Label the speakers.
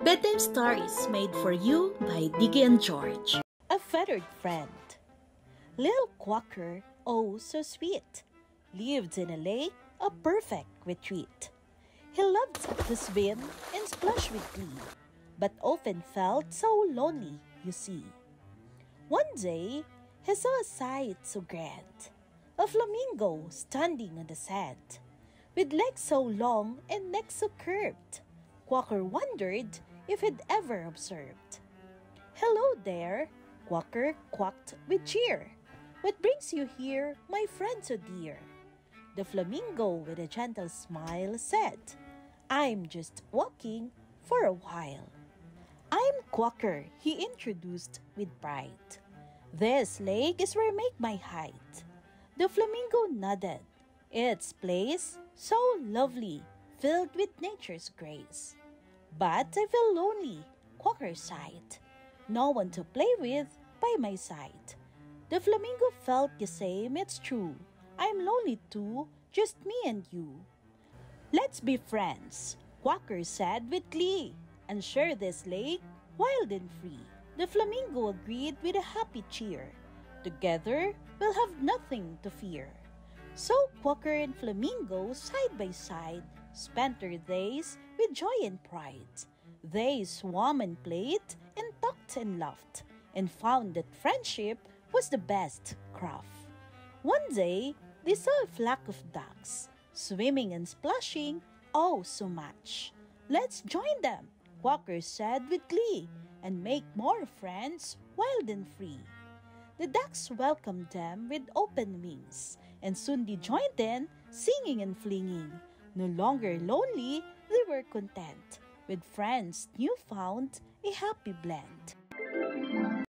Speaker 1: Bedtime Stories made for you by Diggy and George.
Speaker 2: A feathered friend. Little Quacker, oh so sweet, lived in a lake, a perfect retreat. He loved to swim and splash with glee, but often felt so lonely, you see. One day, he saw a sight so grand, a flamingo standing on the sand, with legs so long and neck so curved. Quacker wondered if he'd ever observed. "Hello there," Quacker quacked with cheer. "What brings you here, my friend so dear?" The flamingo, with a gentle smile, said, "I'm just walking for a while." "I'm Quacker," he introduced with pride. "This lake is where I make my hide." The flamingo nodded. Its place so lovely, filled with nature's grace. "But I feel lonely," Quacker sighed. "No one to play with by my side." The flamingo felt the same, it's true. "I'm lonely too, just me and you." "Let's be friends," Quacker said with glee, "and share this lake, wild and free." The flamingo agreed with a happy cheer. Together, we'll have nothing to fear. So Quacker and Flamingo, side by side, spent their days with joy and pride. They swam and played and talked and laughed, and found that friendship was the best craft. One day, they saw a flock of ducks, swimming and splashing, oh so much. "Let's join them," Quacker said with glee, "and make more friends, wild and free." The ducks welcomed them with open wings, and soon they joined in, singing and flinging. No longer lonely, they were content, with friends new found, a happy blend.